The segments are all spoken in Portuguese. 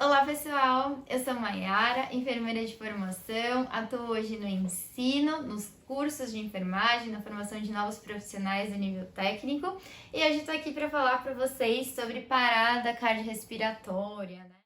Olá pessoal, eu sou Maiara, enfermeira de formação, atuo hoje no ensino, nos cursos de enfermagem, na formação de novos profissionais a nível técnico e hoje estou aqui para falar para vocês sobre parada cardiorrespiratória, né?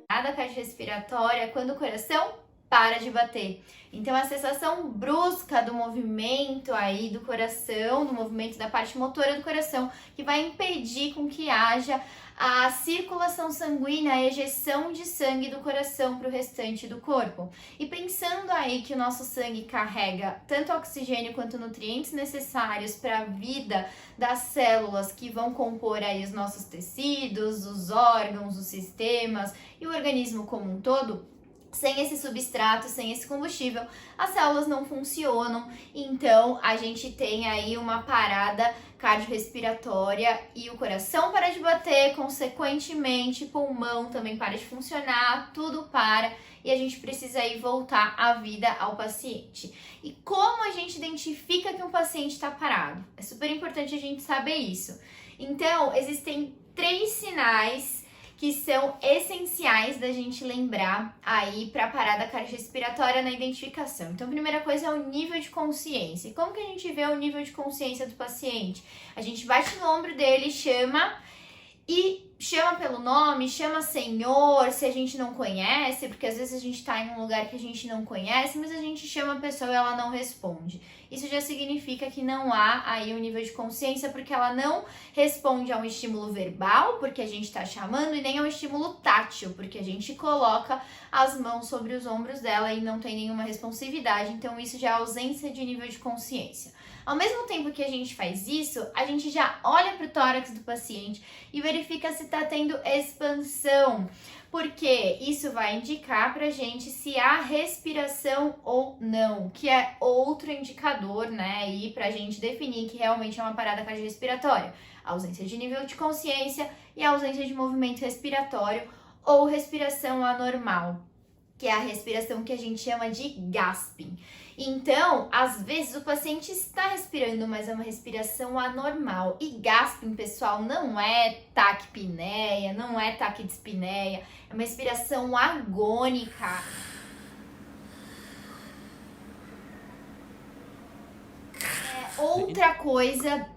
Parada cardiorrespiratória é quando o coração para de bater. Então a sensação brusca do movimento aí do coração, do movimento da parte motora do coração, que vai impedir com que haja a circulação sanguínea, a ejeção de sangue do coração para o restante do corpo. E pensando aí que o nosso sangue carrega tanto oxigênio quanto nutrientes necessários para a vida das células que vão compor aí os nossos tecidos, os órgãos, os sistemas e o organismo como um todo, sem esse substrato, sem esse combustível, as células não funcionam, então a gente tem aí uma parada cardiorrespiratória e o coração para de bater, consequentemente pulmão também para de funcionar, tudo para e a gente precisa aí voltar a vida ao paciente. E como a gente identifica que um paciente está parado? É super importante a gente saber isso. Então, existem 3 sinais que são essenciais da gente lembrar aí para a parada cardiorrespiratória na identificação. Então, a primeira coisa é o nível de consciência. E como que a gente vê o nível de consciência do paciente? A gente bate no ombro dele, chama pelo nome, chama senhor, se a gente não conhece, porque às vezes a gente tá em um lugar que a gente não conhece, mas a gente chama a pessoa e ela não responde. Isso já significa que não há aí um nível de consciência, porque ela não responde a um estímulo verbal, porque a gente tá chamando, e nem a um estímulo tátil, porque a gente coloca as mãos sobre os ombros dela e não tem nenhuma responsividade, então isso já é ausência de nível de consciência. Ao mesmo tempo que a gente faz isso, a gente já olha para o tórax do paciente e verifica se está tendo expansão, porque isso vai indicar para a gente se há respiração ou não, que é outro indicador, né, e para a gente definir que realmente é uma parada cardiorrespiratória. Ausência de nível de consciência e ausência de movimento respiratório ou respiração anormal, que é a respiração que a gente chama de gasping. Então, às vezes o paciente está respirando, mas é uma respiração anormal. E gasping, pessoal, não é taquipneia, não é taquidyspneia, é uma respiração agônica. Outra coisa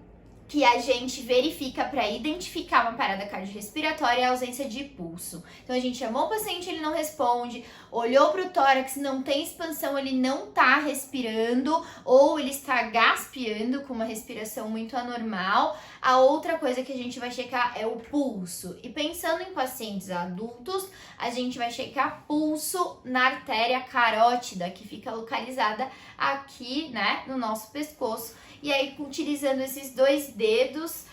que a gente verifica para identificar uma parada cardiorrespiratória é a ausência de pulso. Então a gente chamou o paciente, ele não responde, olhou para o tórax, não tem expansão, ele não está respirando ou ele está gaspeando com uma respiração muito anormal. A outra coisa que a gente vai checar é o pulso. E pensando em pacientes adultos, a gente vai checar pulso na artéria carótida, que fica localizada aqui, né, no nosso pescoço. E aí, utilizando esses 2 dedos,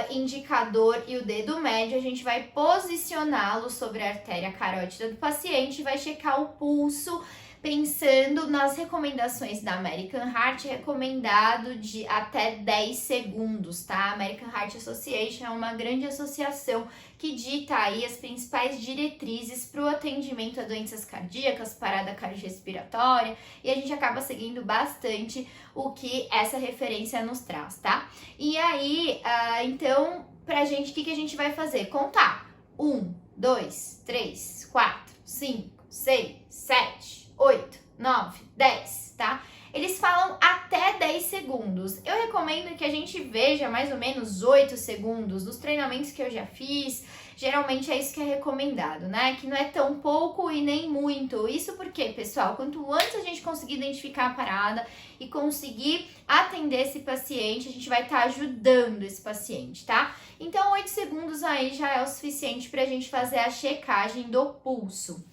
indicador e o dedo médio, a gente vai posicioná-lo sobre a artéria carótida do paciente e vai checar o pulso, pensando nas recomendações da American Heart, recomendado de até 10 segundos, tá? A American Heart Association é uma grande associação que dita aí as principais diretrizes para o atendimento a doenças cardíacas, parada cardiorrespiratória, e a gente acaba seguindo bastante o que essa referência nos traz, tá? E aí, então, pra gente, o que a gente vai fazer? Contar. 1, 2, 3, 4, 5, 6, 7, 8, 9, 10, tá? Eles falam até 10 segundos. Eu recomendo que a gente veja mais ou menos 8 segundos. Nos treinamentos que eu já fiz, geralmente é isso que é recomendado, né? Que não é tão pouco e nem muito. Isso porque, pessoal, quanto antes a gente conseguir identificar a parada e conseguir atender esse paciente, a gente vai estar ajudando esse paciente, tá? Então, 8 segundos aí já é o suficiente pra gente fazer a checagem do pulso.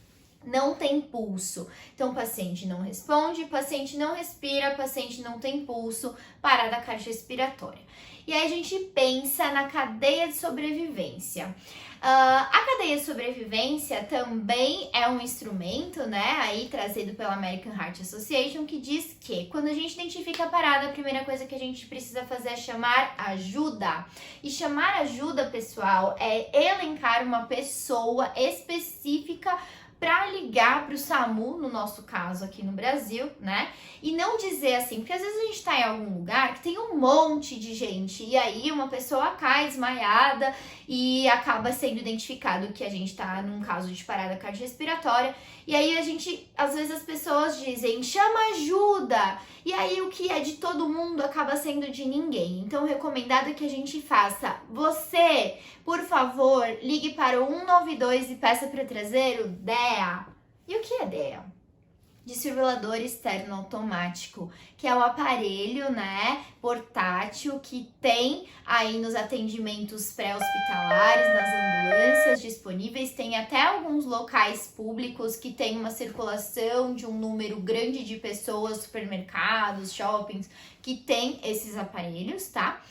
Não tem pulso, então o paciente não responde, o paciente não respira, o paciente não tem pulso, parada cardiorrespiratória. E aí a gente pensa na cadeia de sobrevivência. A cadeia de sobrevivência também é um instrumento, né, aí trazido pela American Heart Association, que diz que quando a gente identifica a parada, a primeira coisa que a gente precisa fazer é chamar ajuda. E chamar ajuda, pessoal, é elencar uma pessoa específica para ligar para o SAMU, no nosso caso aqui no Brasil, né? E não dizer assim, porque às vezes a gente tá em algum lugar que tem um monte de gente e aí uma pessoa cai desmaiada e acaba sendo identificado que a gente tá num caso de parada cardiorrespiratória. E aí às vezes as pessoas dizem, chama ajuda! E aí o que é de todo mundo acaba sendo de ninguém. Então o recomendado é que a gente faça, você, por favor, ligue para o 192 e peça para trazer o DEA. E o que é DEA? Desfibrilador externo automático, que é o aparelho, né, portátil que tem aí nos atendimentos pré-hospitalares, nas ambulâncias disponíveis. Tem até alguns locais públicos que tem uma circulação de um número grande de pessoas, supermercados, shoppings, que tem esses aparelhos, tá?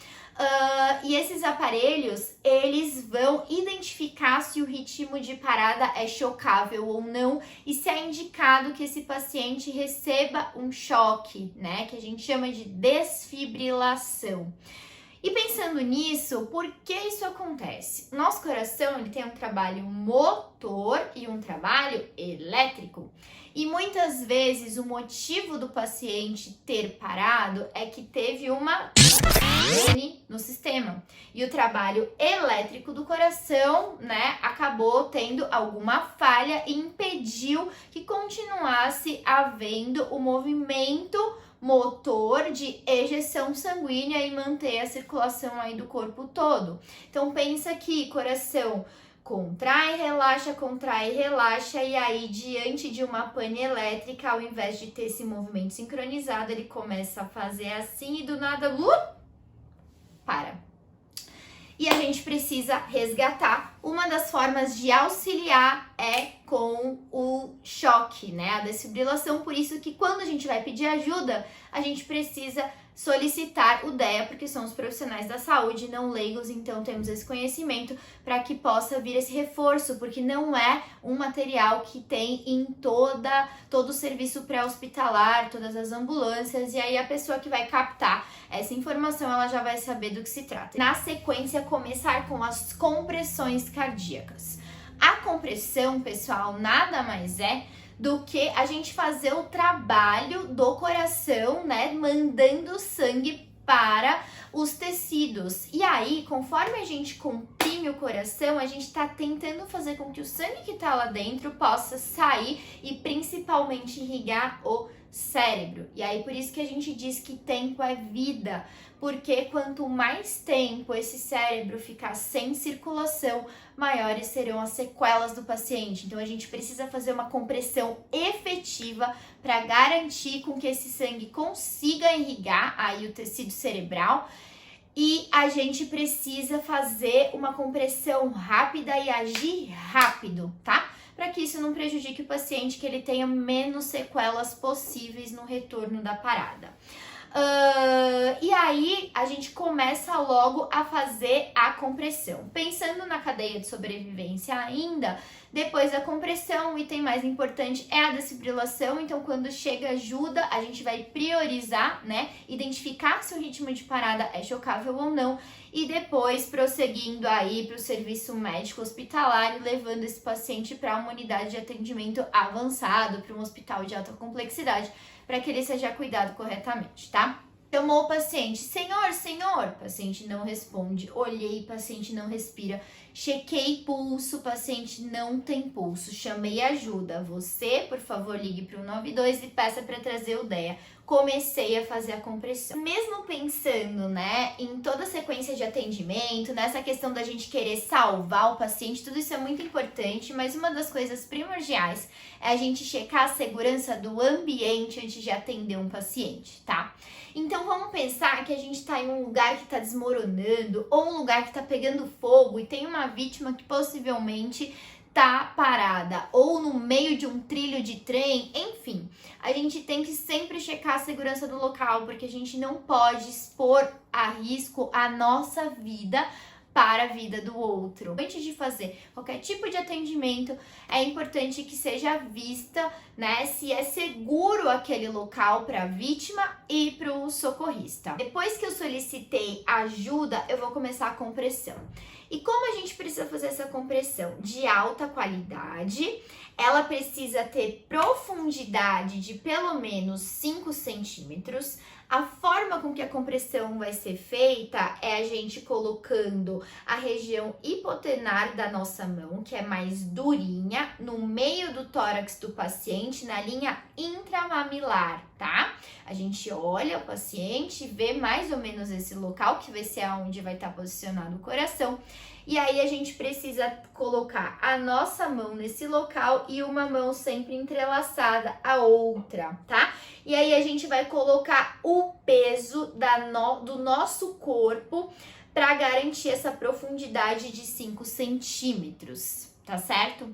E esses aparelhos, eles vão identificar se o ritmo de parada é chocável ou não e se é indicado que esse paciente receba um choque, né? Que a gente chama de desfibrilação. E pensando nisso, por que isso acontece? Nosso coração, ele tem um trabalho motor e um trabalho elétrico. E muitas vezes o motivo do paciente ter parado é que teve uma pane no sistema. E o trabalho elétrico do coração, né, acabou tendo alguma falha e impediu que continuasse havendo o movimento motor de ejeção sanguínea e manter a circulação aí do corpo todo. Então pensa que coração contrai, relaxa, e aí diante de uma pane elétrica, ao invés de ter esse movimento sincronizado, ele começa a fazer assim e do nada, para. E a gente precisa resgatar. Uma das formas de auxiliar é com o choque, né? A desfibrilação, por isso que quando a gente vai pedir ajuda, a gente precisa solicitar o DEA, porque são os profissionais da saúde, não leigos, então temos esse conhecimento para que possa vir esse reforço, porque não é um material que tem em todo o serviço pré-hospitalar, todas as ambulâncias, e aí a pessoa que vai captar essa informação, ela já vai saber do que se trata. Na sequência, começar com as compressões cardíacas. A compressão, pessoal, nada mais é do que a gente fazer o trabalho do coração, né, mandando sangue para os tecidos. E aí, conforme a gente comprime o coração, a gente tá tentando fazer com que o sangue que tá lá dentro possa sair e principalmente irrigar o cérebro. E aí, por isso que a gente diz que tempo é vida, porque quanto mais tempo esse cérebro ficar sem circulação, maiores serão as sequelas do paciente. Então a gente precisa fazer uma compressão efetiva para garantir com que esse sangue consiga irrigar aí o tecido cerebral. E a gente precisa fazer uma compressão rápida e agir rápido, tá? Para que isso não prejudique o paciente, que ele tenha menos sequelas possíveis no retorno da parada. E aí a gente começa logo a fazer a compressão. Pensando na cadeia de sobrevivência ainda, depois da compressão, o item mais importante é a desfibrilação. Então, quando chega ajuda, a gente vai priorizar, né? Identificar se o ritmo de parada é chocável ou não. E depois prosseguindo aí para o serviço médico hospitalar e levando esse paciente para uma unidade de atendimento avançado, para um hospital de alta complexidade, para que ele seja cuidado corretamente, tá? Chamou o paciente, senhor, paciente não responde, olhei, paciente não respira, chequei pulso, paciente não tem pulso, chamei ajuda, você, por favor, ligue para o 192 e peça para trazer o DEA. Comecei a fazer a compressão. Mesmo pensando, né, em toda a sequência de atendimento, nessa questão da gente querer salvar o paciente, tudo isso é muito importante, mas uma das coisas primordiais é a gente checar a segurança do ambiente antes de atender um paciente, tá? Então vamos pensar que a gente tá em um lugar que tá desmoronando ou um lugar que tá pegando fogo e tem uma vítima que possivelmente tá parada ou no meio de um trilho de trem, enfim, a gente tem que sempre checar a segurança do local, porque a gente não pode expor a risco a nossa vida para a vida do outro. Antes de fazer qualquer tipo de atendimento, é importante que seja vista, né, se é seguro aquele local para a vítima e para o socorrista. Depois que eu solicitei ajuda, eu vou começar a compressão. E como a gente precisa fazer essa compressão? De alta qualidade, ela precisa ter profundidade de pelo menos 5 centímetros. A forma com que a compressão vai ser feita é a gente colocando a região hipotenar da nossa mão, que é mais durinha, no meio do tórax do paciente, na linha intramamilar, tá? A gente olha o paciente, vê mais ou menos esse local, que vai ser aonde vai estar posicionado o coração. E aí a gente precisa colocar a nossa mão nesse local e uma mão sempre entrelaçada à outra, tá? E aí a gente vai colocar o peso do nosso corpo para garantir essa profundidade de 5 centímetros, tá certo?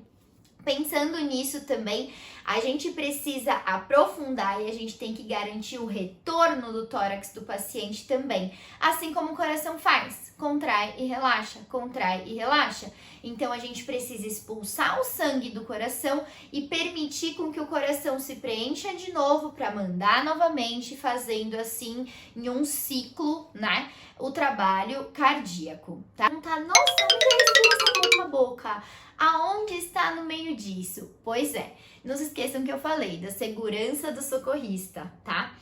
Pensando nisso também, a gente precisa aprofundar e a gente tem que garantir o retorno do tórax do paciente também, assim como o coração faz, contrai e relaxa, contrai e relaxa. Então a gente precisa expulsar o sangue do coração e permitir com que o coração se preencha de novo para mandar novamente, fazendo assim em um ciclo, né, o trabalho cardíaco, tá? Não tá, nossa, me boca a boca. Aonde está no meio disso? Pois é, não se esqueçam que eu falei da segurança do socorrista, tá?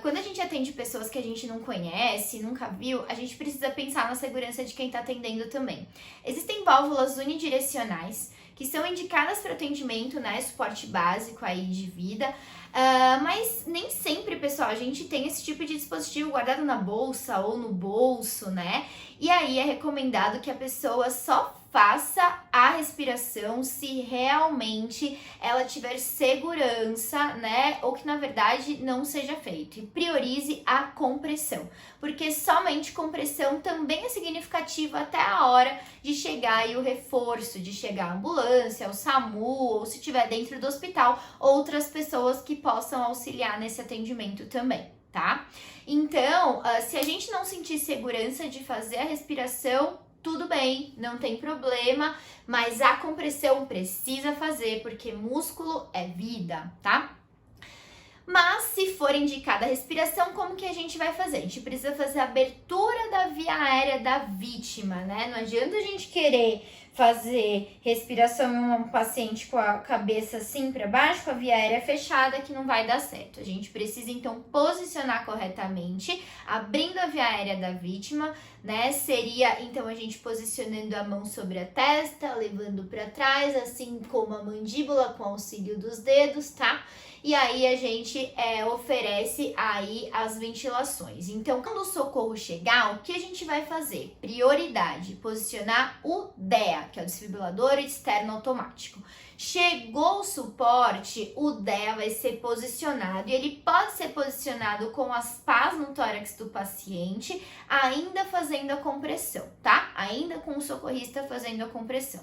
Quando a gente atende pessoas que a gente não conhece, nunca viu, a gente precisa pensar na segurança de quem está atendendo também. Existem válvulas unidirecionais que são indicadas para atendimento, né, suporte básico aí de vida, mas nem sempre, pessoal, a gente tem esse tipo de dispositivo guardado na bolsa ou no bolso, né? E aí é recomendado que a pessoa só faça a respiração se realmente ela tiver segurança, né? Ou que na verdade não seja feito. E priorize a compressão, porque somente compressão também é significativa até a hora de chegar aí o reforço, de chegar a ambulância, o SAMU, ou se estiver dentro do hospital, outras pessoas que possam auxiliar nesse atendimento também, tá? Então, se a gente não sentir segurança de fazer a respiração, tudo bem, não tem problema, mas a compressão precisa fazer, porque músculo é vida, tá? Mas se for indicada a respiração, como que a gente vai fazer? A gente precisa fazer a abertura da via aérea da vítima, né? Não adianta a gente querer fazer respiração em um paciente com a cabeça assim para baixo, com a via aérea fechada, que não vai dar certo. A gente precisa então posicionar corretamente, abrindo a via aérea da vítima, né? Seria então a gente posicionando a mão sobre a testa, levando para trás, assim como a mandíbula com auxílio dos dedos, tá? E aí a gente oferece aí as ventilações. Então, quando o socorro chegar, o que a gente vai fazer? Prioridade, posicionar o DEA, que é o desfibrilador externo automático. Chegou o suporte, o DEA vai ser posicionado e ele pode ser posicionado com as pás no tórax do paciente, ainda fazendo a compressão, tá? Ainda com o socorrista fazendo a compressão.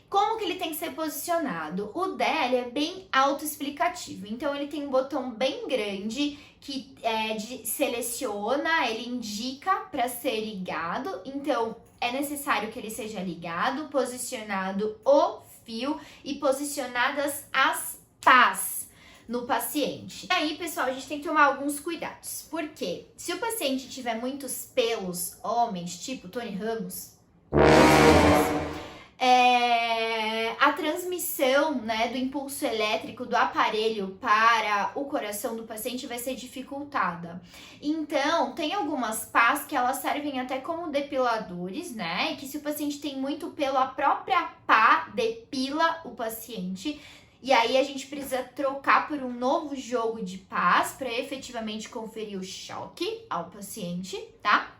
Como que ele tem que ser posicionado? O DEA ele é bem autoexplicativo, então ele tem um botão bem grande que seleciona, ele indica para ser ligado, então é necessário que ele seja ligado, posicionado o fio e posicionadas as pás no paciente. E aí, pessoal, a gente tem que tomar alguns cuidados, porque se o paciente tiver muitos pelos, homens, tipo Tony Ramos, a transmissão, né, do impulso elétrico do aparelho para o coração do paciente vai ser dificultada. Então, tem algumas pás que elas servem até como depiladores, né? E que se o paciente tem muito pelo, a própria pá depila o paciente. E aí a gente precisa trocar por um novo jogo de pás para efetivamente conferir o choque ao paciente, tá?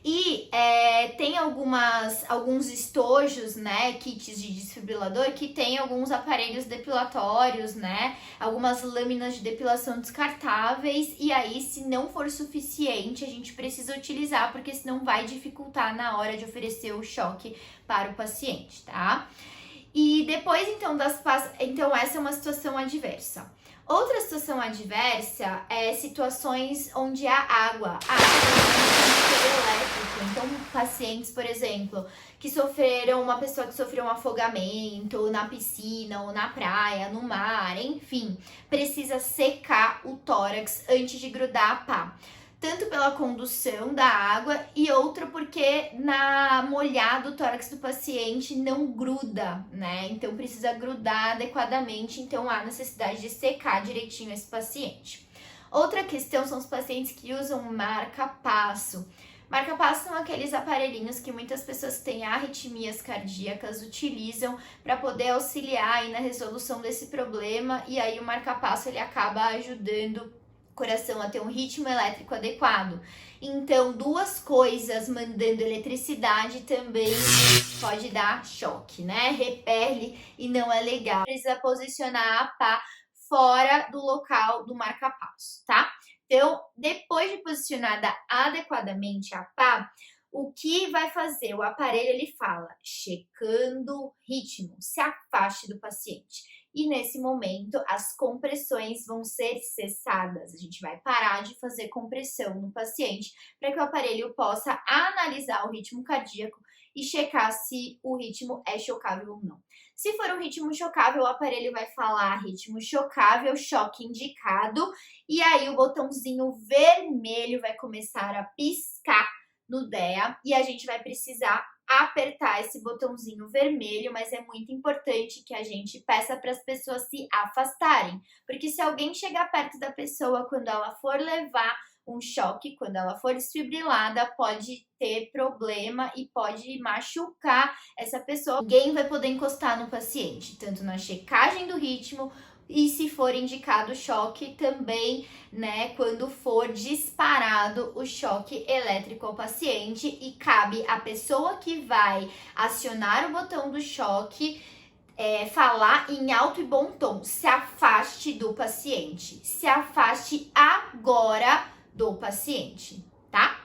E tem alguns estojos, né, kits de desfibrilador que tem alguns aparelhos depilatórios, né, algumas lâminas de depilação descartáveis, e aí se não for suficiente a gente precisa utilizar, porque senão vai dificultar na hora de oferecer o choque para o paciente, tá? E depois então então essa é uma situação adversa. Outra situação adversa é situações onde há água. A água é elétrico. Então, pacientes, por exemplo, uma pessoa que sofreu um afogamento na piscina ou na praia, no mar, enfim, precisa secar o tórax antes de grudar a pá. tanto pela condução da água e outra porque na molhado o tórax do paciente não gruda, né? Então precisa grudar adequadamente, então há necessidade de secar direitinho esse paciente. Outra questão são os pacientes que usam marca-passo. Marca-passo são aqueles aparelhinhos que muitas pessoas que têm arritmias cardíacas utilizam para poder auxiliar aí na resolução desse problema, e aí o marca-passo ele acaba ajudando coração a ter um ritmo elétrico adequado. Então, duas coisas mandando eletricidade também pode dar choque, né? Repele e não é legal. Precisa posicionar a pá fora do local do marca-passo, tá? Então, depois de posicionada adequadamente a pá, o que vai fazer? O aparelho ele fala, checando ritmo, se afaste do paciente. E nesse momento, as compressões vão ser cessadas. A gente vai parar de fazer compressão no paciente para que o aparelho possa analisar o ritmo cardíaco e checar se o ritmo é chocável ou não. Se for um ritmo chocável, o aparelho vai falar ritmo chocável, choque indicado, e aí o botãozinho vermelho vai começar a piscar no DEA e a gente vai precisar apertar esse botãozinho vermelho, mas é muito importante que a gente peça para as pessoas se afastarem, porque se alguém chegar perto da pessoa quando ela for levar um choque, quando ela for desfibrilada, pode ter problema e pode machucar essa pessoa. Ninguém vai poder encostar no paciente, tanto na checagem do ritmo e se for indicado choque também, né, quando for disparado o choque elétrico ao paciente, e cabe à pessoa que vai acionar o botão do choque falar em alto e bom tom, se afaste do paciente, se afaste agora do paciente, tá?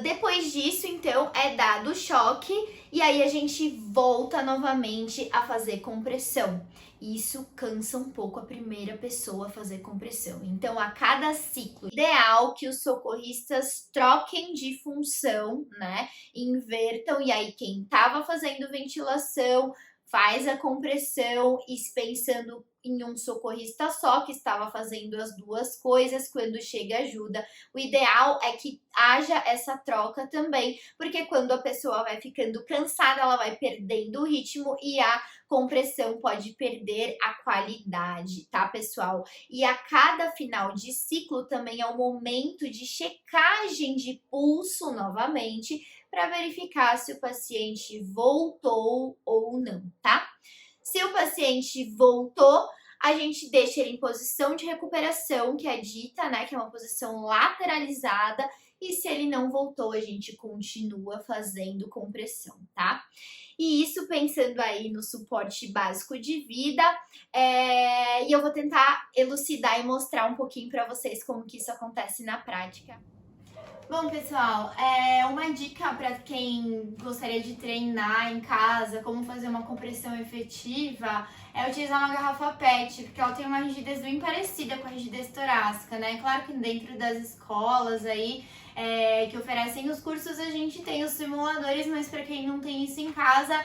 Depois disso, então, é dado o choque e aí a gente volta novamente a fazer compressão. Isso cansa um pouco a primeira pessoa a fazer compressão. Então, a cada ciclo, ideal que os socorristas troquem de função, né? Invertam, e aí quem estava fazendo ventilação faz a compressão, e pensando em um socorrista só que estava fazendo as duas coisas quando chega ajuda. O ideal é que haja essa troca também, porque quando a pessoa vai ficando cansada, ela vai perdendo o ritmo e a compressão pode perder a qualidade, tá, pessoal? E a cada final de ciclo também é o momento de checagem de pulso novamente, para verificar se o paciente voltou ou não, tá? Se o paciente voltou, a gente deixa ele em posição de recuperação, que é dita, né, que é uma posição lateralizada, e se ele não voltou, a gente continua fazendo compressão, tá? E isso pensando aí no suporte básico de vida, e eu vou tentar elucidar e mostrar um pouquinho para vocês como que isso acontece na prática. Bom, pessoal, uma dica para quem gostaria de treinar em casa, como fazer uma compressão efetiva, é utilizar uma garrafa PET, porque ela tem uma rigidez bem parecida com a rigidez torácica, né? Claro que dentro das escolas aí que oferecem os cursos, a gente tem os simuladores, mas para quem não tem isso em casa,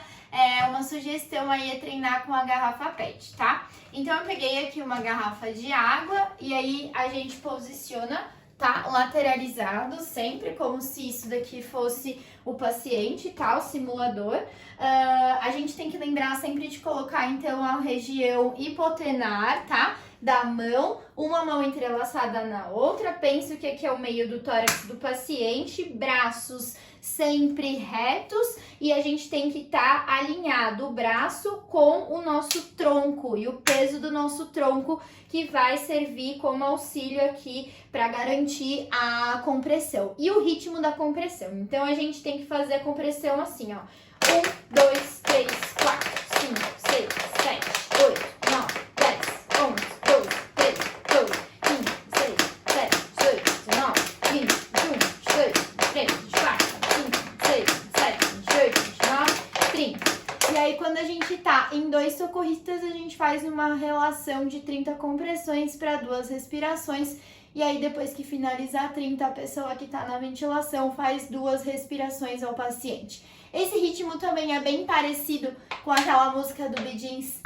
uma sugestão aí é treinar com a garrafa PET, tá? Então eu peguei aqui uma garrafa de água e aí a gente posiciona, tá? Lateralizado, sempre como se isso daqui fosse o paciente, tá? O simulador. A gente tem que lembrar sempre de colocar, então, a região hipotenar, tá? Da mão, uma mão entrelaçada na outra. Penso que aqui é o meio do tórax do paciente, braços sempre retos, e a gente tem que estar alinhado o braço com o nosso tronco e o peso do nosso tronco, que vai servir como auxílio aqui para garantir a compressão e o ritmo da compressão. Então a gente tem que fazer a compressão assim, ó: 1, 2, 3, 4, 5, 6, 7, 8, 9, 10, 11, 12, 13, 14, 15, 16, 17, 18, 19, 20, 21, 22, 23, 24, 25, 26, 27, 28, 29, 30. E aí, quando a gente tá em 2 socorristas, a gente faz uma relação de 30 compressões para 2 respirações. E aí, depois que finalizar 30, a pessoa que tá na ventilação faz 2 respirações ao paciente. Esse ritmo também é bem parecido com aquela música do Bee Gees.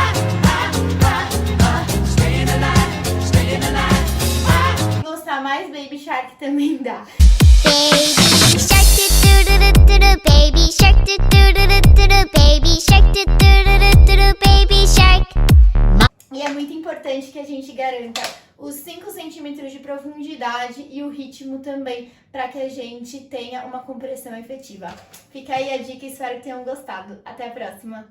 Gostar mais que também dá. Baby shark do baby shark do baby shark do baby shark. E é muito importante que a gente garanta os 5 centímetros de profundidade e o ritmo também, para que a gente tenha uma compressão efetiva. Fica aí a dica, espero que tenham gostado. Até a próxima!